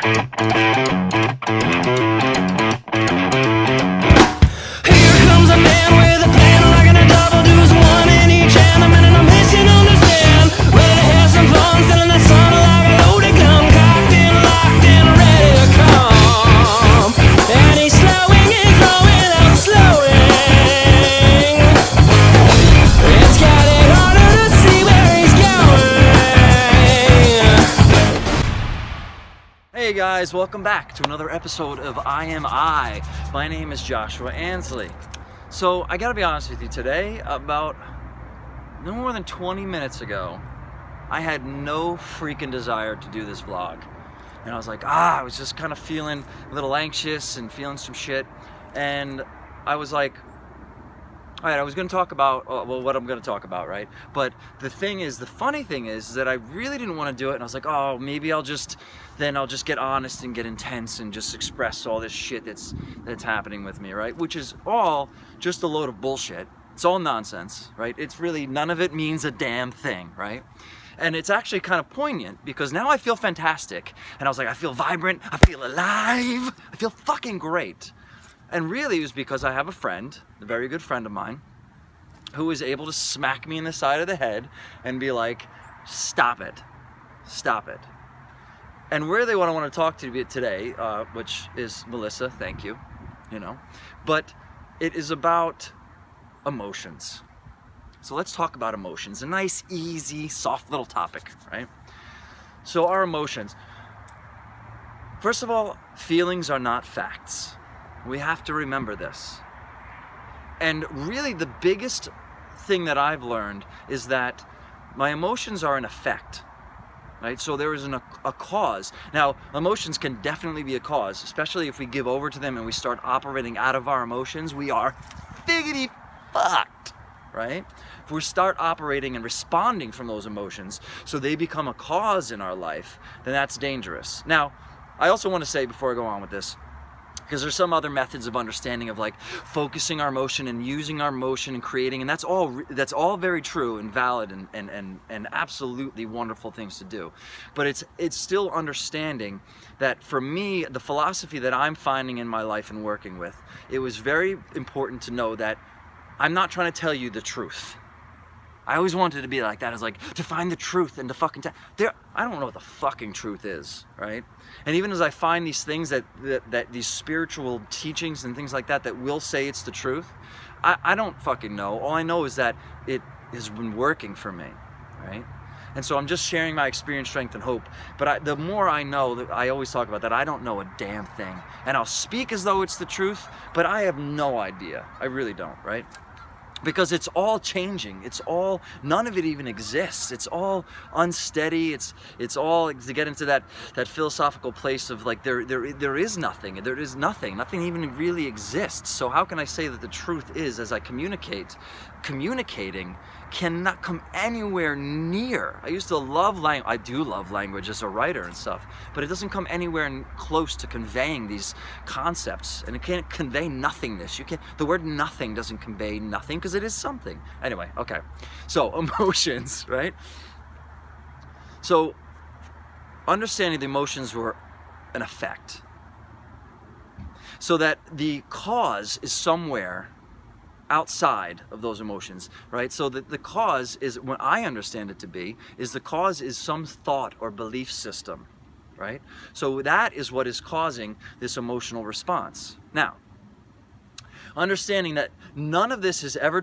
comes a man with a plan, like a double deuce, one in each hand. I'm in and I'm missing on the stand. Ready to have some fun, still in the sun like a loaded gun, cocked and locked and ready to come. And he's slowing and going without slowing. It's getting harder to see where he's going. Hey guys, welcome back to another episode of I Am I. My name is Joshua Ansley. So I gotta be honest with you, today, about no more than 20 minutes ago, I had no freaking desire to do this vlog. And I was like, I was just kind of feeling a little anxious and feeling some shit. And I was like, all right, I was gonna talk about, what I'm gonna talk about, right? But the funny thing is that I really didn't wanna do it. And I was like, oh, maybe I'll just get honest and get intense and just express all this shit that's happening with me, right? Which is all just a load of bullshit. It's all nonsense, right? It's really, none of it means a damn thing, right? And it's actually kind of poignant because now I feel fantastic. And I was like, I feel vibrant, I feel alive, I feel fucking great. And really it was because I have a friend, a very good friend of mine, who was able to smack me in the side of the head and be like, stop it, stop it. And really what I want to talk to you today, which is Melissa, thank you, but it is about emotions. So let's talk about emotions, a nice, easy, soft little topic, right? So our emotions. First of all, feelings are not facts. We have to remember this. And really the biggest thing that I've learned is that my emotions are an effect. Right? So there is a cause. Now, emotions can definitely be a cause, especially if we give over to them and we start operating out of our emotions. We are figgity fucked, right? If we start operating and responding from those emotions, so they become a cause in our life, then that's dangerous. Now, I also want to say before I go on with this, because there's some other methods of understanding of like focusing our emotion and using our emotion and creating, and that's all very true and valid and absolutely wonderful things to do. But it's still understanding that for me, the philosophy that I'm finding in my life and working with, it was very important to know that I'm not trying to tell you the truth. I always wanted to be like that. It's like to find the truth and to fucking I don't know what the fucking truth is, right? And even as I find these things that these spiritual teachings and things like that will say it's the truth, I don't fucking know. All I know is that it has been working for me, right? And so I'm just sharing my experience, strength, and hope. But the more I know, I always talk about that, I don't know a damn thing. And I'll speak as though it's the truth, but I have no idea. I really don't, right? Because it's all changing. None of it even exists. It's all unsteady. It's all, to get into that philosophical place of like there is nothing. There is nothing. Nothing even really exists. So how can I say that the truth is, as I communicating cannot come anywhere near. I used to love language. I do love language as a writer and stuff, but it doesn't come anywhere close to conveying these concepts, and it can't convey nothingness. The word nothing doesn't convey nothing because it is something. Anyway, okay. So emotions, right? So understanding the emotions were an effect, so that the cause is somewhere outside of those emotions, right? So the cause is, when I understand it to be, is the cause is some thought or belief system, right? So that is what is causing this emotional response. Now, understanding that none of this is ever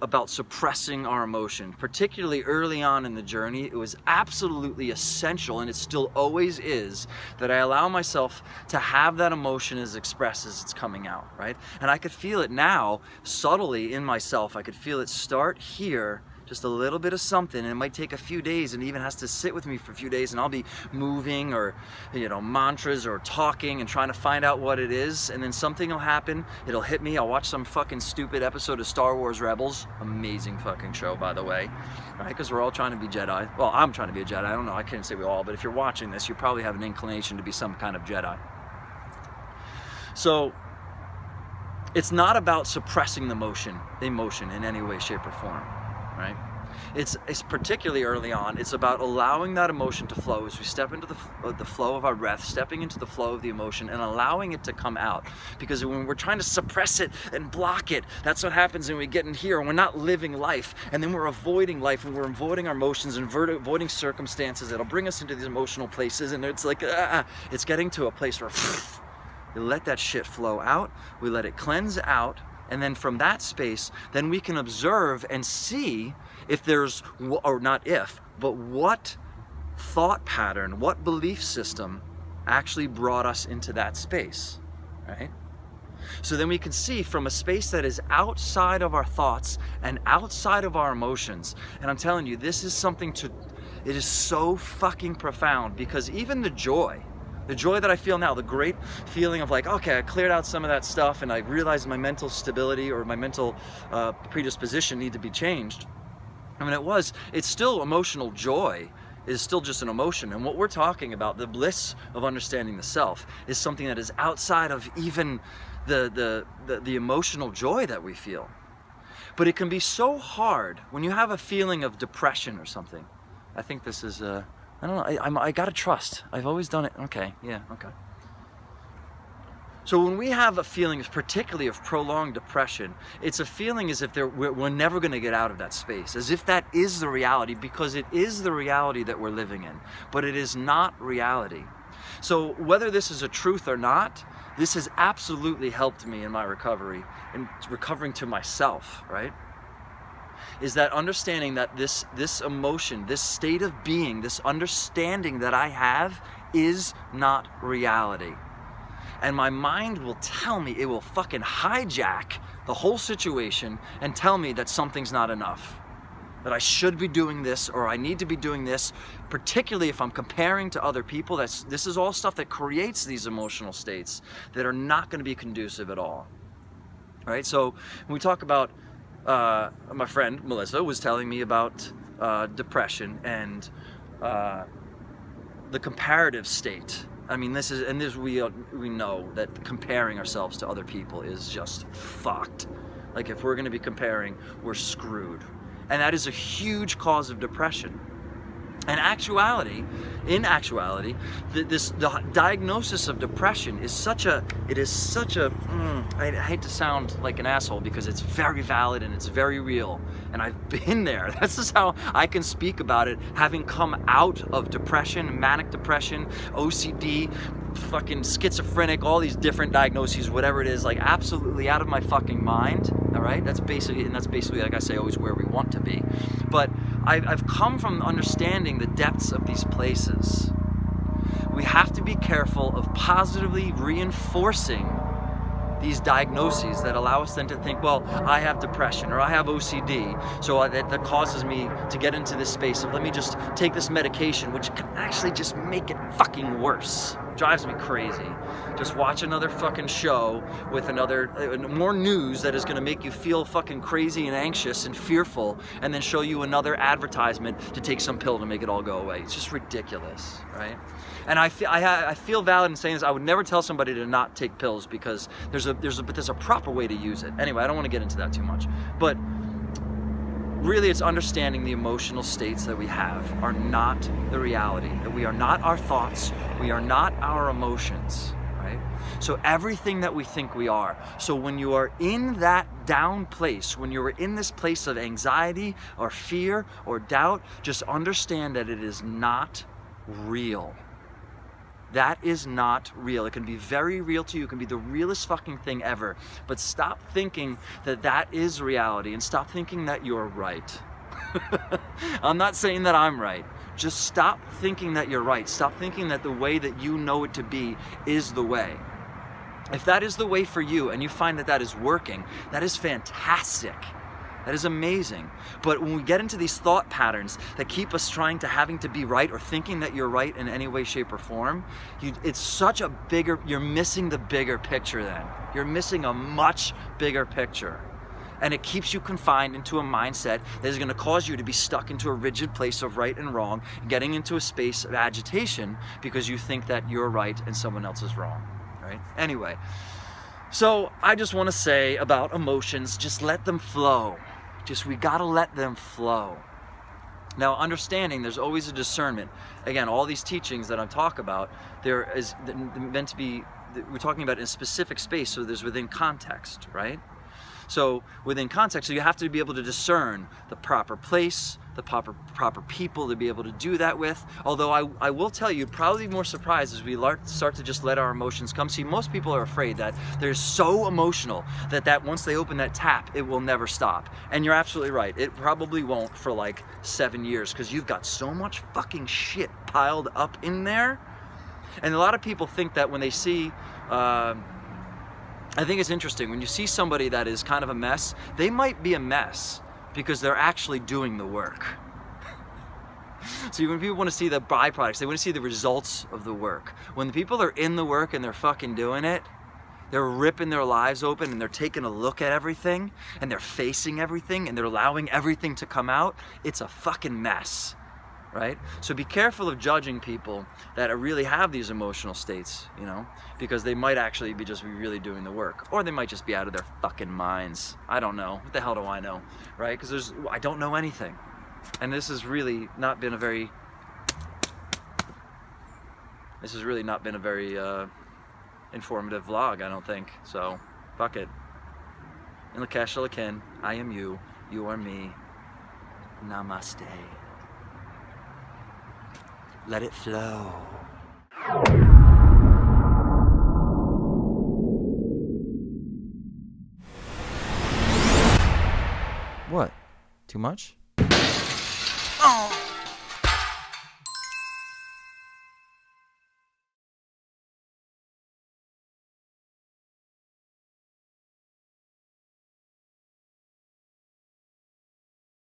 about suppressing our emotion, particularly early on in the journey, it was absolutely essential, and it still always is, that I allow myself to have that emotion as expressed as it's coming out, right? And I could feel it now, subtly in myself. I could feel it start here, just a little bit of something, and it might take a few days, and it even has to sit with me for a few days, and I'll be moving or mantras or talking and trying to find out what it is, and then something will happen, it'll hit me, I'll watch some fucking stupid episode of Star Wars Rebels, amazing fucking show by the way, right? Because we're all trying to be Jedi. Well, I'm trying to be a Jedi, I don't know, I can't say we all, but if you're watching this, you probably have an inclination to be some kind of Jedi. So it's not about suppressing the emotion in any way, shape, or form, right? It's particularly early on, it's about allowing that emotion to flow as we step into the flow of our breath, stepping into the flow of the emotion and allowing it to come out. Because when we're trying to suppress it and block it, that's what happens when we get in here and we're not living life. And then we're avoiding life and we're avoiding our emotions and avoiding circumstances that'll bring us into these emotional places. And it's like, it's getting to a place where you let that shit flow out, we let it cleanse out. And then from that space, then we can observe and see if there's, or not if, but what thought pattern, what belief system actually brought us into that space, right? So then we can see from a space that is outside of our thoughts and outside of our emotions. And I'm telling you, this is something it is so fucking profound, because even the joy that I feel now, the great feeling of like, okay, I cleared out some of that stuff and I realized my mental stability or my mental predisposition need to be changed. I mean, it's still emotional joy is still just an emotion. And what we're talking about, the bliss of understanding the self, is something that is outside of even the emotional joy that we feel. But it can be so hard when you have a feeling of depression or something. I think this is I don't know, I gotta trust. I've always done it. Okay, yeah, okay. So when we have a feeling, particularly of prolonged depression, it's a feeling as if we're never gonna get out of that space, as if that is the reality, because it is the reality that we're living in, but it is not reality. So whether this is a truth or not, this has absolutely helped me in my recovery, in recovering to myself, right? Is that understanding that this emotion, this state of being, this understanding that I have is not reality. And my mind will tell me, it will fucking hijack the whole situation and tell me that something's not enough. That I should be doing this, or I need to be doing this, particularly if I'm comparing to other people. This is all stuff that creates these emotional states that are not going to be conducive at all. Right? So when we talk about my friend Melissa was telling me about depression and the comparative state. I mean, we know that comparing ourselves to other people is just fucked. Like, if we're going to be comparing, we're screwed, and that is a huge cause of depression. In actuality, the diagnosis of depression is such a, I hate to sound like an asshole because it's very valid and it's very real. And I've been there. That's just how I can speak about it, having come out of depression, manic depression, OCD, fucking schizophrenic, all these different diagnoses, whatever it is, like absolutely out of my fucking mind. All right, that's basically, like I say, always where we want to be. But I've come from understanding the depths of these places. We have to be careful of positively reinforcing these diagnoses that allow us then to think, well, I have depression or I have OCD, so that causes me to get into this space of let me just take this medication, which can actually just make it fucking worse. Drives me crazy. Just watch another fucking show with more news that is going to make you feel fucking crazy and anxious and fearful, and then show you another advertisement to take some pill to make it all go away. It's just ridiculous, right? And I feel valid in saying this. I would never tell somebody to not take pills, because there's a proper way to use it. Anyway, I don't want to get into that too much, but really, it's understanding the emotional states that we have are not the reality, that we are not our thoughts, we are not our emotions, right? So everything that we think we are. So when you are in that down place, when you're in this place of anxiety or fear or doubt, just understand that it is not real. That is not real. It can be very real to you. It can be the realest fucking thing ever. But stop thinking that that is reality, and stop thinking that you're right. I'm not saying that I'm right. Just stop thinking that you're right. Stop thinking that the way that you know it to be is the way. If that is the way for you and you find that that is working, that is fantastic. That is amazing. But when we get into these thought patterns that keep us trying to having to be right or thinking that you're right in any way, shape, or form, it's such a bigger, you're missing the bigger picture then. You're missing a much bigger picture. And it keeps you confined into a mindset that is going to cause you to be stuck into a rigid place of right and wrong, getting into a space of agitation because you think that you're right and someone else is wrong, right? Anyway, so I just want to say about emotions, just let them flow. We gotta let them flow. Now, understanding there's always a discernment. Again, all these teachings that I'm talking about, there is meant to be, we're talking about in a specific space, so there's within context, right? So within context, so you have to be able to discern the proper place, the proper people to be able to do that with. Although I will tell you, probably more surprised as we start to just let our emotions come. See, most people are afraid that they're so emotional that once they open that tap, it will never stop. And you're absolutely right. It probably won't for like 7 years, because you've got so much fucking shit piled up in there. And a lot of people think that when they see, I think it's interesting, when you see somebody that is kind of a mess, they might be a mess because they're actually doing the work. So when people want to see the byproducts, they want to see the results of the work. When the people are in the work and they're fucking doing it, they're ripping their lives open and they're taking a look at everything and they're facing everything and they're allowing everything to come out, it's a fucking mess. Right? So be careful of judging people that really have these emotional states, you know, because they might actually be just really doing the work, or they might just be out of their fucking minds. I don't know. What the hell do I know? Right? Because I don't know anything. And this has really not been a very informative vlog, I don't think. So, fuck it. In Lakesh Lakin, I am you, you are me. Namaste. Let it flow. What? Too much?